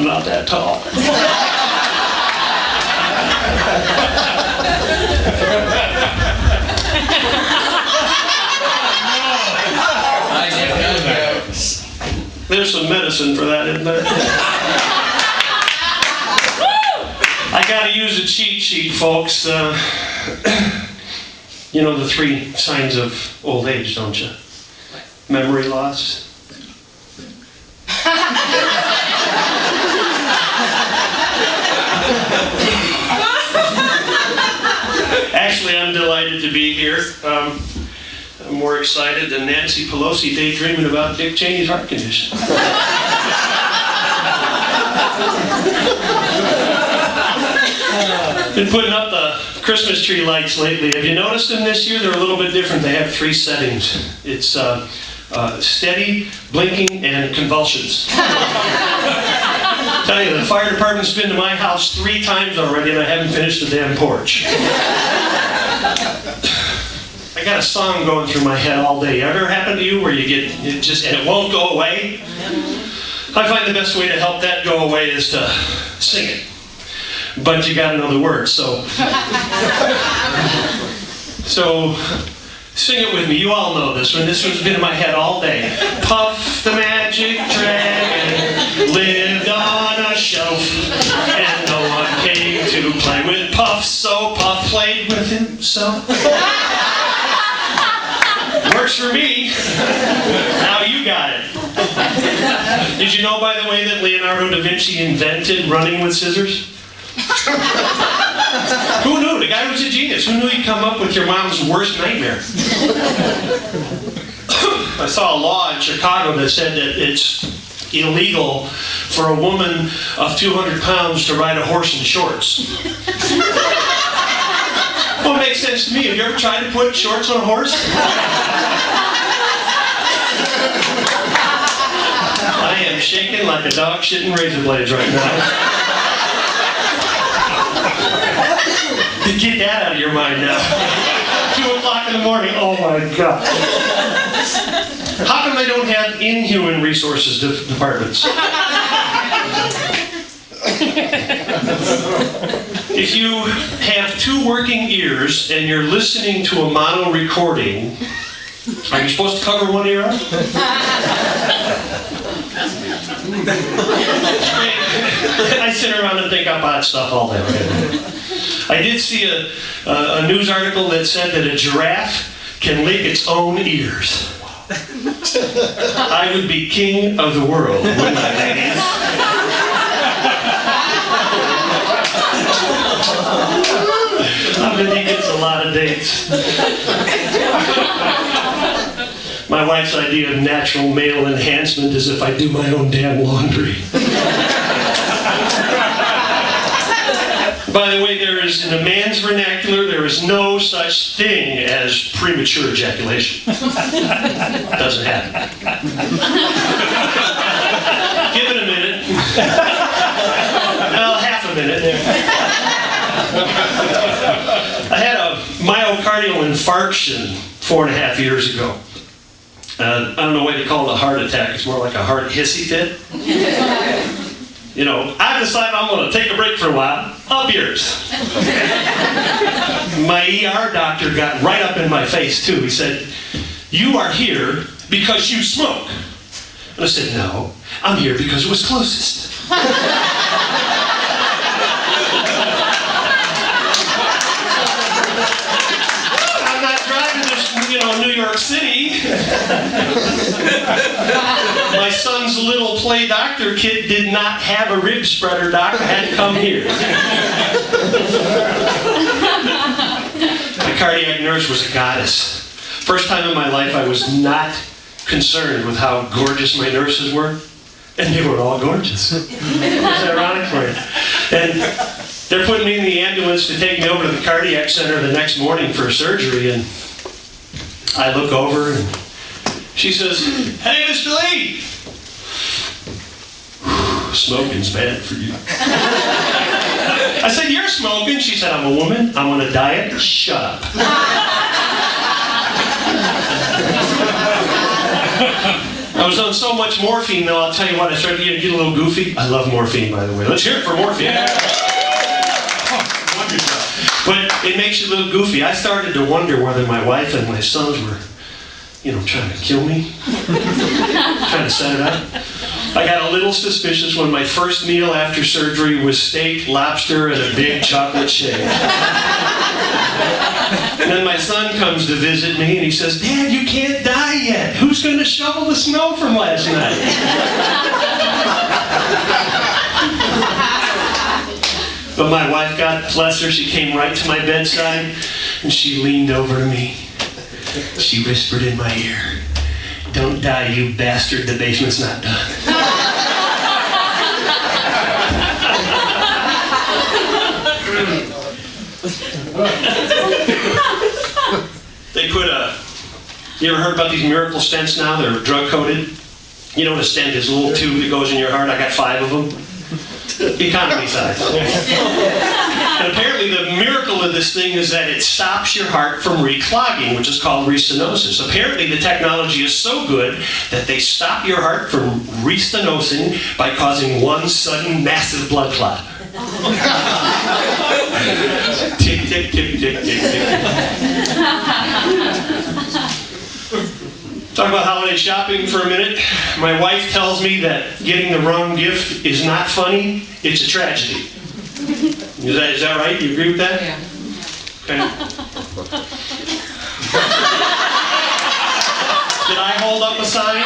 I'm not that tall. There's some medicine for that, isn't there? I gotta use a cheat sheet, folks. You know the 3 signs of old age, don't you? Memory loss. Actually, I'm delighted to be here. I'm more excited than Nancy Pelosi daydreaming about Dick Cheney's heart condition. Been putting up the Christmas tree lights lately. Have you noticed them this year? They're a little bit different. They have 3 settings. It's steady, blinking, and convulsions. Tell you, the fire department's been to my house 3 times already, and I haven't finished the damn porch. I got a song going through my head all day. Ever happened to you where you get it just and it won't go away? I find the best way to help that go away is to sing it. But you got to know the words, so sing it with me. You all know this one. This one's been in my head all day. Puff the magic dragon lived on a shelf, and no one came to play with Puff, so Puff played with himself. Works for me. Now you got it. Did you know, by the way, that Leonardo da Vinci invented running with scissors? Who knew? The guy was a genius. Who knew he'd come up with your mom's worst nightmare? I saw a law in Chicago that said that it's illegal for a woman of 200 pounds to ride a horse in shorts. Well, it makes sense to me. Have you ever tried to put shorts on a horse? I am shaking like a dog shitting razor blades right now. Get that out of your mind now. 2 o'clock in the morning, oh my God. How come they don't have inhuman resources departments? If you have 2 working ears and you're listening to a mono recording, are you supposed to cover one ear up? I sit around and think up odd stuff all day. I did see a news article that said that a giraffe can lick its own ears. I would be king of the world, wouldn't I, ladies? I bet he gets a lot of dates. My wife's idea of natural male enhancement is if I do my own damn laundry. By the way, there is, in a man's vernacular, there is no such thing as premature ejaculation. Doesn't happen. Give it a minute. Well, half a minute. I had a myocardial infarction 4.5 years ago. I don't know why they call it a heart attack. It's more like a heart hissy fit. You know, I decided I'm going to take a break for a while. Up yours. My ER doctor got right up in my face, too. He said, "You are here because you smoke." And I said, "No, I'm here because it was closest." I'm not driving to, New York City. My son's little play doctor kid did not have a rib spreader, doc. I had to come here. The cardiac nurse was a goddess. First time in my life I was not concerned with how gorgeous my nurses were. And they were all gorgeous. It was ironic for you. And they're putting me in the ambulance to take me over to the cardiac center the next morning for surgery. And I look over and she says, "Hey, Mr. Leigh, smoking's bad for you." I said, "You're smoking?" She said, "I'm a woman. I'm on a diet. Shut up." I I was on so much morphine, though, I'll tell you what, I started to get a little goofy. I love morphine, by the way. Let's hear it for morphine. Yeah. But it makes you a little goofy. I started to wonder whether my wife and my sons were, trying to kill me. Trying to set it up. I got a little suspicious when my first meal after surgery was steak, lobster, and a big chocolate shake. And then my son comes to visit me and he says, "Dad, you can't die yet. Who's going to shovel the snow from last night?" But my wife, God bless her, she came right to my bedside and she leaned over to me. She whispered in my ear, "Don't die, you bastard. The basement's not done." They put you ever heard about these miracle stents now? They're drug coated. You know what a stent is? A little tube that goes in your heart. I got 5 of them. Economy size. And apparently the miracle of this thing is that it stops your heart from reclogging, which is called restenosis. Apparently the technology is so good that they stop your heart from restenosing by causing one sudden massive blood clot. Tick, tick, tick, tick, tick, tick. Talk about holiday shopping for a minute. My wife tells me that getting the wrong gift is not funny, it's a tragedy. Is that right? You agree with that? Yeah. Okay. Did I hold up a sign?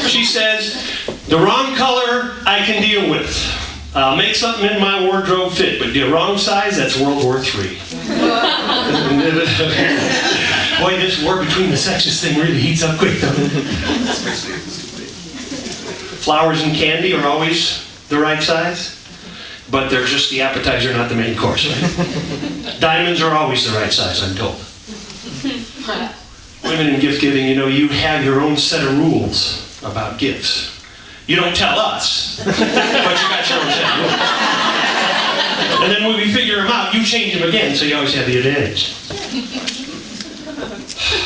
She says, "The wrong color I can deal with. I'll make something in my wardrobe fit, but the wrong size, that's World War III. Boy, this war between the sexes thing really heats up quick, doesn't it? Flowers and candy are always the right size, but they're just the appetizer, not the main course. Right? Diamonds are always the right size, I'm told. Women in gift giving, you have your own set of rules about gifts. You don't tell us, but you got your own set of rules. And then when we figure them out, you change them again, so you always have the advantage.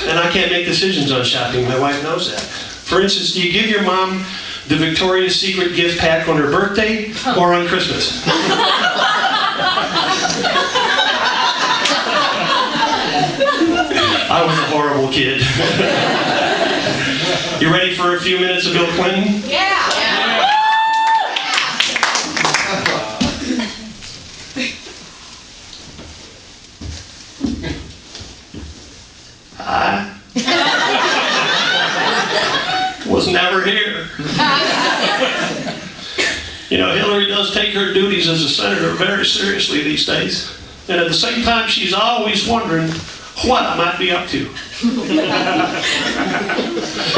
And I can't make decisions on shopping. My wife knows that. For instance, do you give your mom the Victoria's Secret gift pack on her birthday or on Christmas? I was a horrible kid. You ready for a few minutes of Bill Clinton? Yeah. I was never here. Hillary does take her duties as a senator very seriously these days. And at the same time, she's always wondering what I might be up to.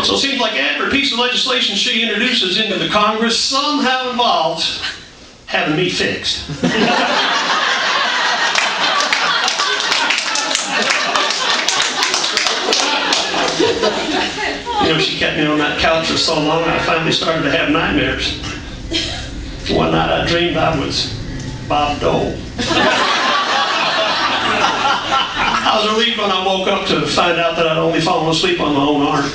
So it seems like every piece of legislation she introduces into the Congress somehow involves having me fixed. She kept me on that couch for so long, I finally started to have nightmares. One night I dreamed I was Bob Dole. I was relieved when I woke up to find out that I'd only fallen asleep on my own arm.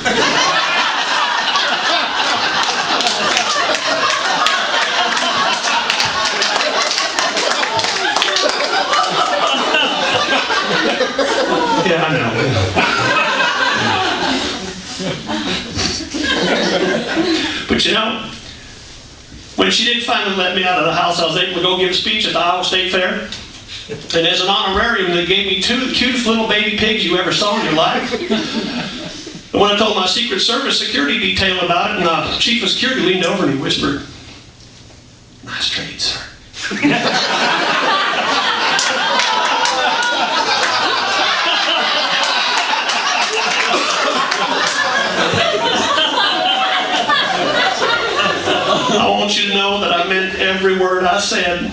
Yeah, I know. But when she did finally let me out of the house, I was able to go give a speech at the Iowa State Fair. And as an honorarium, they gave me 2 of the cutest little baby pigs you ever saw in your life. And when I told my Secret Service security detail about it, and the chief of security leaned over and he whispered, "Nice trade, sir." I want you to know that I meant every word I said,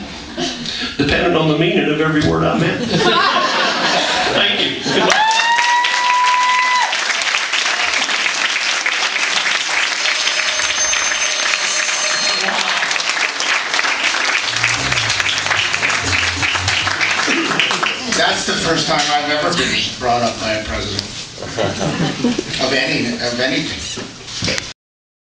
depending on the meaning of every word I meant. Thank you. Goodbye. That's the first time I've ever been brought up by a president of anything.